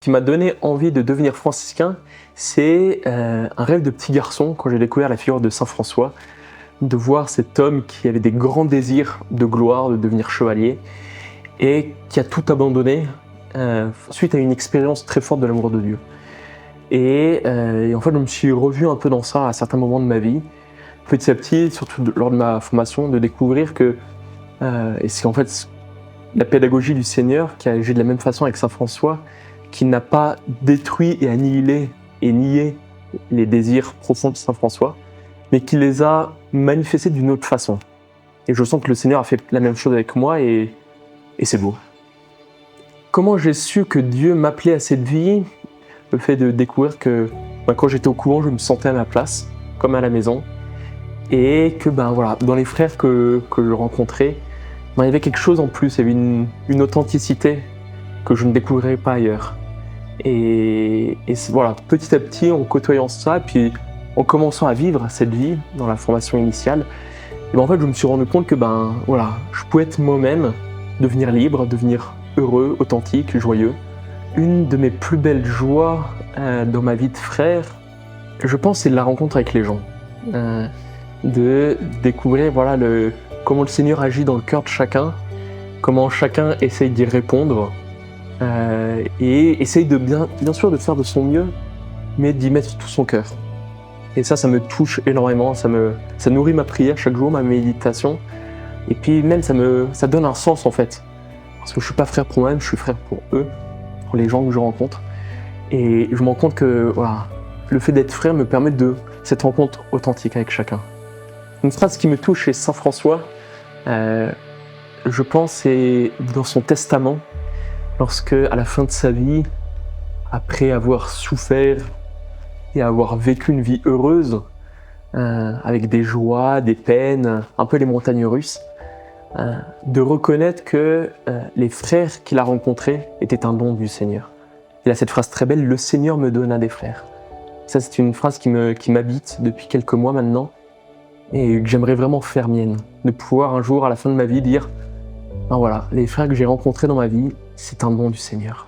qui m'a donné envie de devenir franciscain, c'est un rêve de petit garçon quand j'ai découvert la figure de Saint François, de voir cet homme qui avait des grands désirs de gloire, de devenir chevalier, et qui a tout abandonné suite à une expérience très forte de l'amour de Dieu. Et en fait, je me suis revu un peu dans ça à certains moments de ma vie, petit à petit, surtout lors de ma formation, de découvrir que, et c'est en fait la pédagogie du Seigneur qui a agi de la même façon avec Saint François, qui n'a pas détruit et annihilé et nié les désirs profonds de Saint François, mais qui les a manifestés d'une autre façon. Et je sens que le Seigneur a fait la même chose avec moi et c'est beau. Comment j'ai su que Dieu m'appelait à cette vie? Le fait de découvrir que quand j'étais au couvent, je me sentais à ma place, comme à la maison, et que voilà, dans les frères que je rencontrais, il y avait quelque chose en plus, il y avait une authenticité que je ne découvrirais pas ailleurs. Et voilà, petit à petit, en côtoyant ça, puis en commençant à vivre cette vie dans la formation initiale, et en fait, je me suis rendu compte que voilà, je pouvais être moi-même, devenir libre, devenir heureux, authentique, joyeux. Une de mes plus belles joies dans ma vie de frère, je pense, c'est de la rencontre avec les gens. De découvrir voilà, comment le Seigneur agit dans le cœur de chacun, comment chacun essaye d'y répondre, et essaye de bien sûr de faire de son mieux, mais d'y mettre tout son cœur. Et ça me touche énormément, ça nourrit ma prière chaque jour, ma méditation, et puis même ça donne un sens en fait. Parce que je ne suis pas frère pour moi-même, je suis frère pour eux, pour les gens que je rencontre. Et je me rends compte que voilà, le fait d'être frère me permet de cette rencontre authentique avec chacun. Une phrase qui me touche chez Saint François, je pense, c'est dans son testament, lorsque, à la fin de sa vie, après avoir souffert et avoir vécu une vie heureuse, avec des joies, des peines, un peu les montagnes russes, de reconnaître que les frères qu'il a rencontrés étaient un don du Seigneur. Il a cette phrase très belle, « Le Seigneur me donna des frères ». Ça, c'est une phrase qui m'habite depuis quelques mois maintenant, et que j'aimerais vraiment faire mienne, de pouvoir un jour, à la fin de ma vie, dire « voilà, les frères que j'ai rencontrés dans ma vie, c'est un don du Seigneur ».